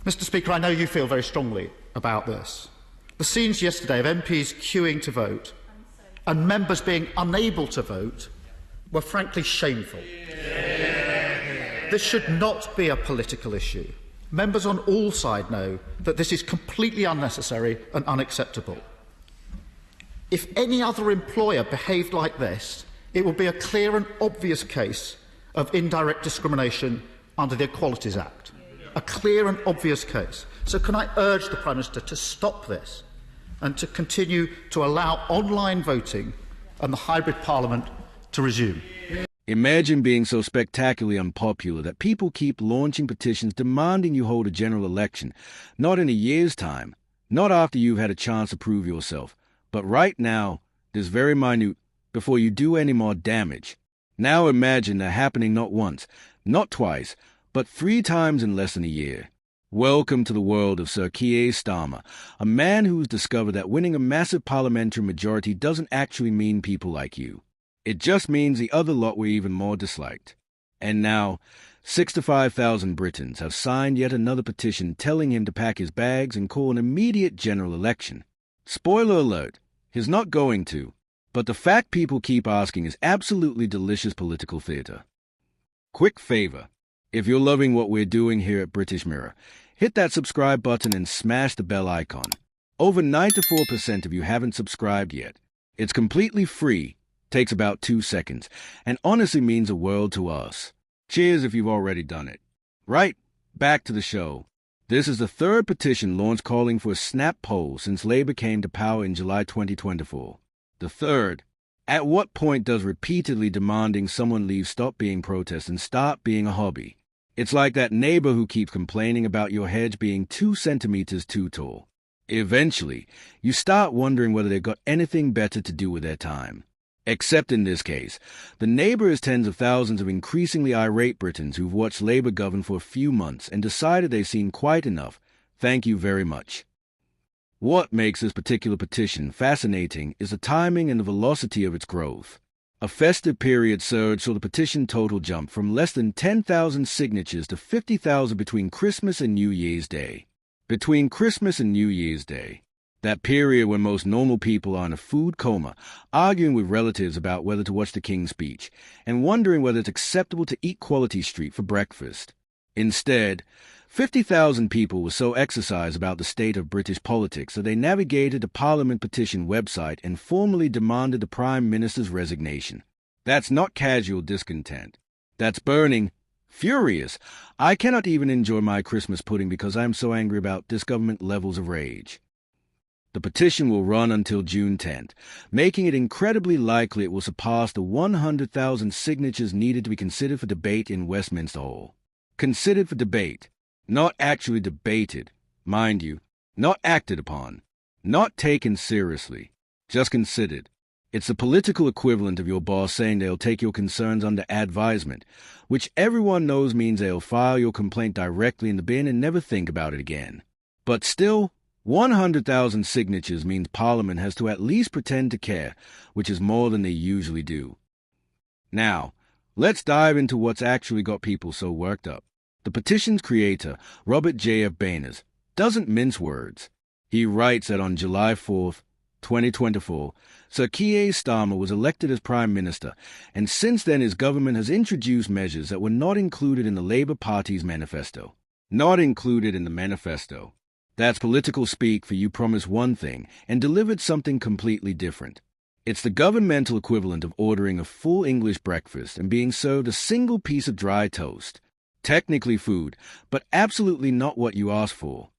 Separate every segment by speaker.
Speaker 1: Mr. Speaker, I know you feel very strongly about this. The scenes yesterday of MPs queuing to vote and members being unable to vote were frankly shameful. This should not be a political issue. Members on all sides know that this is completely unnecessary and unacceptable. If any other employer behaved like this, it would be a clear and obvious case of indirect discrimination under the Equalities Act. A clear and obvious case. So can I urge the Prime Minister to stop this and to continue to allow online voting and the hybrid parliament to resume?
Speaker 2: Imagine being so spectacularly unpopular that people keep launching petitions demanding you hold a general election, not in a year's time, not after you've had a chance to prove yourself, but right now, this very minute, before you do any more damage. Now imagine that happening not once, not twice, but 3 times in less than a year. Welcome to the world of Sir Keir Starmer, a man who's discovered that winning a massive parliamentary majority doesn't actually mean people like you. It just means the other lot were even more disliked. And now, 65,000 Britons have signed yet another petition telling him to pack his bags and call an immediate general election. Spoiler alert, he's not going to, but the fact people keep asking is absolutely delicious political theatre. Quick favour, if you're loving what we're doing here at British Mirror, hit that subscribe button and smash the bell icon. Over 94% of you haven't subscribed yet. It's completely free. Takes about 2 seconds, and honestly means a world to us. Cheers if you've already done it. Right, back to the show. This is the 3rd petition launched calling for a snap poll since Labour came to power in July 2024. The 3rd. At what point does repeatedly demanding someone leave stop being protest and start being a hobby? It's like that neighbour who keeps complaining about your hedge being 2 centimetres too tall. Eventually, you start wondering whether they've got anything better to do with their time. Except in this case, the neighbour is tens of thousands of increasingly irate Britons who've watched Labour govern for a few months and decided they've seen quite enough. Thank you very much. What makes this particular petition fascinating is the timing and the velocity of its growth. A festive period surge saw the petition total jump from less than 10,000 signatures to 50,000 between Christmas and New Year's Day. Between Christmas and New Year's Day. That period when most normal people are in a food coma, arguing with relatives about whether to watch the King's speech, and wondering whether it's acceptable to eat Quality Street for breakfast. Instead, 50,000 people were so exercised about the state of British politics that they navigated the Parliament petition website and formally demanded the Prime Minister's resignation. That's not casual discontent. That's burning, furious. I cannot even enjoy my Christmas pudding because I am so angry about this government levels of rage. The petition will run until June 10th, making it incredibly likely it will surpass the 100,000 signatures needed to be considered for debate in Westminster Hall. Considered for debate, not actually debated, mind you, not acted upon, not taken seriously, just considered. It's the political equivalent of your boss saying they'll take your concerns under advisement, which everyone knows means they'll file your complaint directly in the bin and never think about it again. But still, 100,000 signatures means Parliament has to at least pretend to care, which is more than they usually do. Now, let's dive into what's actually got people so worked up. The petition's creator, Robert J.F. Bainers, doesn't mince words. He writes that on July 4th, 2024, Sir Keir Starmer was elected as Prime Minister, and since then his government has introduced measures that were not included in the Labour Party's manifesto. Not included in the manifesto. That's political speak for you promised one thing and delivered something completely different. It's the governmental equivalent of ordering a full English breakfast and being served a single piece of dry toast. Technically food, but absolutely not what you asked for.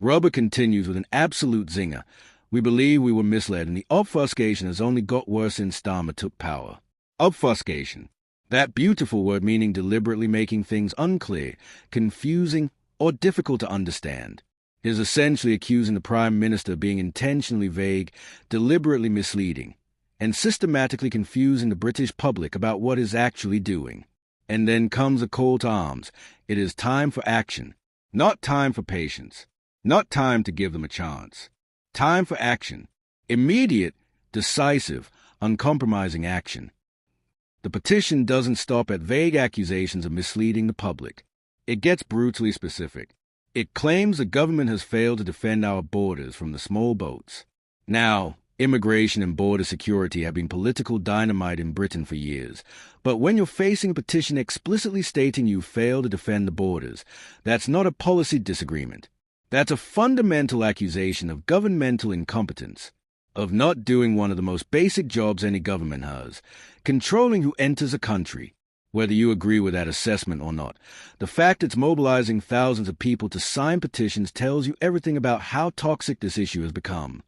Speaker 2: Robert continues with an absolute zinger. We believe we were misled, and the obfuscation has only got worse since Starmer took power. Obfuscation. That beautiful word meaning deliberately making things unclear, confusing, or difficult to understand. Is essentially accusing the Prime Minister of being intentionally vague, deliberately misleading, and systematically confusing the British public about what is actually doing. And then comes a call to arms. It is time for action, not time for patience, not time to give them a chance. Time for action. Immediate, decisive, uncompromising action. The petition doesn't stop at vague accusations of misleading the public. It gets brutally specific. It claims the government has failed to defend our borders from the small boats. Now, immigration and border security have been political dynamite in Britain for years. But when you're facing a petition explicitly stating you fail to defend the borders, that's not a policy disagreement. That's a fundamental accusation of governmental incompetence, of not doing one of the most basic jobs any government has, controlling who enters a country. Whether you agree with that assessment or not, the fact it's mobilizing thousands of people to sign petitions tells you everything about how toxic this issue has become.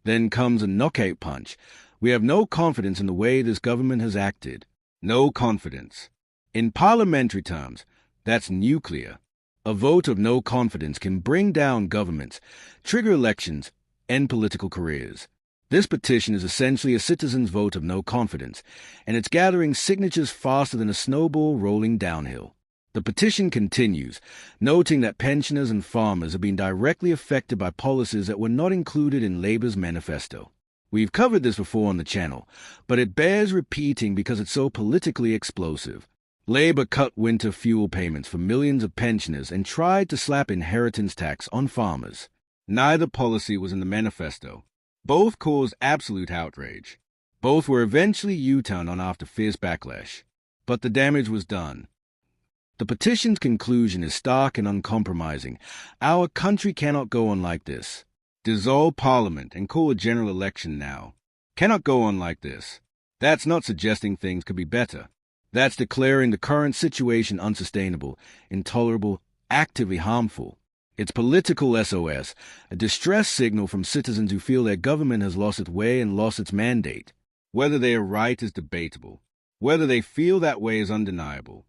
Speaker 2: Then comes a knockout punch. We have no confidence in the way this government has acted. No confidence. In parliamentary terms, that's nuclear. A vote of no confidence can bring down governments, trigger elections, end political careers. This petition is essentially a citizen's vote of no confidence, and it's gathering signatures faster than a snowball rolling downhill. The petition continues, noting that pensioners and farmers have been directly affected by policies that were not included in Labour's manifesto. We've covered this before on the channel, but it bears repeating because it's so politically explosive. Labour cut winter fuel payments for millions of pensioners and tried to slap inheritance tax on farmers. Neither policy was in the manifesto. Both caused absolute outrage. Both were eventually U-turned on after fierce backlash. But the damage was done. The petition's conclusion is stark and uncompromising. Our country cannot go on like this. Dissolve Parliament and call a general election now. Cannot go on like this. That's not suggesting things could be better. That's declaring the current situation unsustainable, intolerable, actively harmful. It's political SOS, a distress signal from citizens who feel their government has lost its way and lost its mandate. Whether they are right is debatable. Whether they feel that way is undeniable.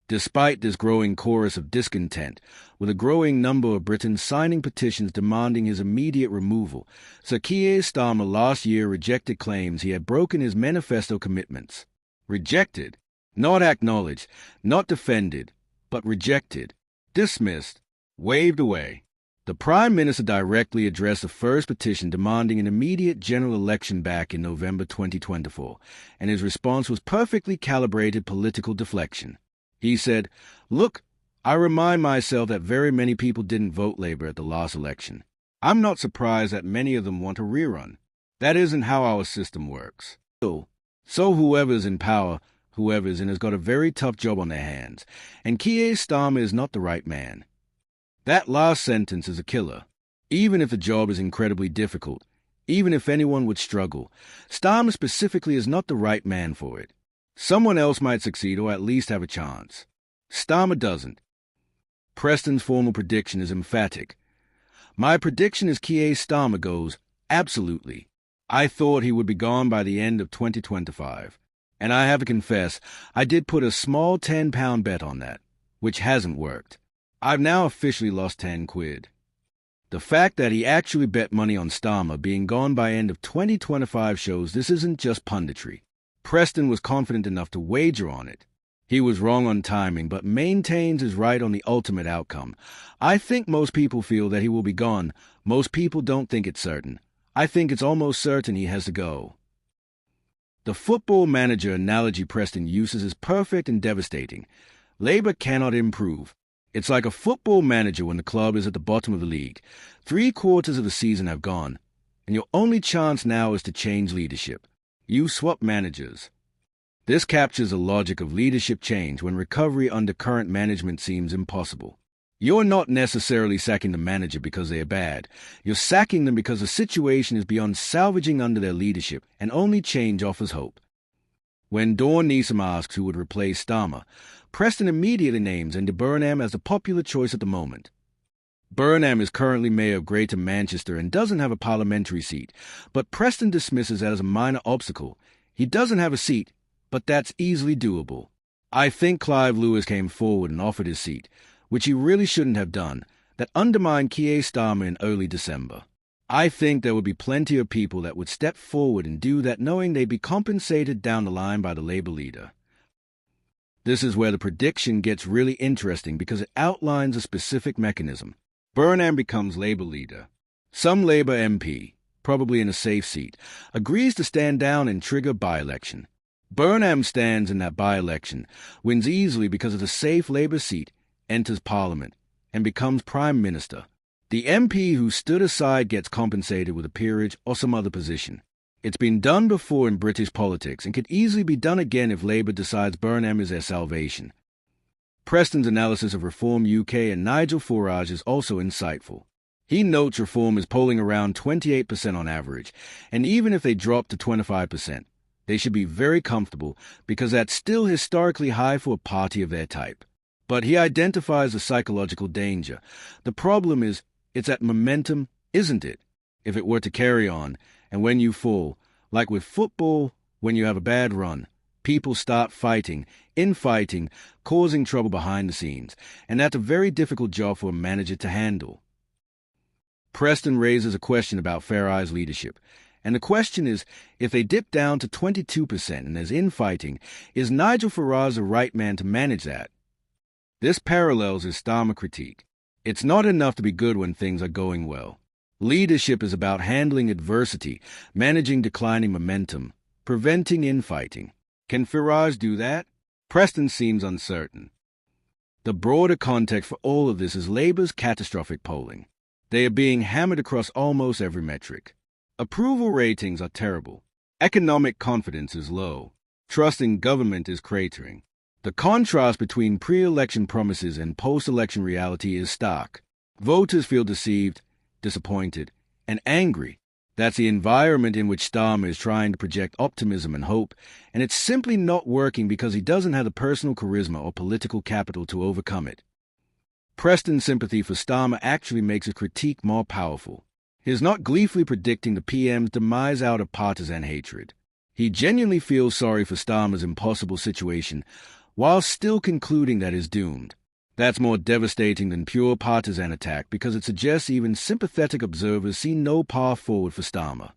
Speaker 2: Despite this growing chorus of discontent, with a growing number of Britons signing petitions demanding his immediate removal, Sir Keir Starmer last year rejected claims he had broken his manifesto commitments. Rejected, not acknowledged, not defended, but rejected, dismissed, waved away. The Prime Minister directly addressed the first petition demanding an immediate general election back in November 2024, and his response was perfectly calibrated political deflection. He said, "Look, I remind myself that very many people didn't vote Labour at the last election. I'm not surprised that many of them want a rerun. That isn't how our system works. So whoever's in power, whoever's in has got a very tough job on their hands, and Keir Starmer is not the right man." That last sentence is a killer. Even if the job is incredibly difficult, even if anyone would struggle, Starmer specifically is not the right man for it. Someone else might succeed or at least have a chance. Starmer doesn't. Preston's formal prediction is emphatic. My prediction is Keir Starmer goes, absolutely. I thought he would be gone by the end of 2025. And I have to confess, I did put a small £10 bet on that, which hasn't worked. I've now officially lost 10 quid. The fact that he actually bet money on Starmer being gone by end of 2025 shows this isn't just punditry. Preston was confident enough to wager on it. He was wrong on timing, but maintains his right on the ultimate outcome. I think most people feel that he will be gone. Most people don't think it's certain. I think it's almost certain he has to go. The football manager analogy Preston uses is perfect and devastating. Labour cannot improve. It's like a football manager when the club is at the bottom of the league. 3/4 of the season have gone, and your only chance now is to change leadership. You swap managers. This captures the logic of leadership change when recovery under current management seems impossible. You're not necessarily sacking the manager because they are bad. You're sacking them because the situation is beyond salvaging under their leadership, and only change offers hope. When Dawn Neeson asks who would replace Starmer, Preston immediately names Andy Burnham as the popular choice at the moment. Burnham is currently Mayor of Greater Manchester and doesn't have a parliamentary seat, but Preston dismisses that as a minor obstacle. He doesn't have a seat, but that's easily doable. I think Clive Lewis came forward and offered his seat, which he really shouldn't have done, that undermined Keir Starmer in early December. I think there would be plenty of people that would step forward and do that knowing they'd be compensated down the line by the Labour leader. This is where the prediction gets really interesting because it outlines a specific mechanism. Burnham becomes Labour leader. Some Labour MP, probably in a safe seat, agrees to stand down and trigger by-election. Burnham stands in that by-election, wins easily because of the safe Labour seat, enters Parliament, and becomes Prime Minister. The MP who stood aside gets compensated with a peerage or some other position. It's been done before in British politics and could easily be done again if Labour decides Burnham is their salvation. Preston's analysis of Reform UK and Nigel Farage's is also insightful. He notes Reform is polling around 28% on average, and even if they drop to 25%, they should be very comfortable because that's still historically high for a party of their type. But he identifies a psychological danger. The problem is, it's at momentum, isn't it? If it were to carry on, and when you fall, like with football, when you have a bad run, people start fighting, infighting, causing trouble behind the scenes, and that's a very difficult job for a manager to handle. Preston raises a question about Farage's leadership, and the question is, if they dip down to 22% and there's infighting, is Nigel Farage the right man to manage that? This parallels his Starmer critique. It's not enough to be good when things are going well. Leadership is about handling adversity, managing declining momentum, preventing infighting. Can Farage do that? Preston seems uncertain. The broader context for all of this is Labour's catastrophic polling. They are being hammered across almost every metric. Approval ratings are terrible. Economic confidence is low. Trust in government is cratering. The contrast between pre-election promises and post-election reality is stark. Voters feel deceived, disappointed, and angry. That's the environment in which Starmer is trying to project optimism and hope, and it's simply not working because he doesn't have the personal charisma or political capital to overcome it. Preston's sympathy for Starmer actually makes a critique more powerful. He is not gleefully predicting the PM's demise out of partisan hatred. He genuinely feels sorry for Starmer's impossible situation, while still concluding that he's doomed. That's more devastating than pure partisan attack because it suggests even sympathetic observers see no path forward for Starmer.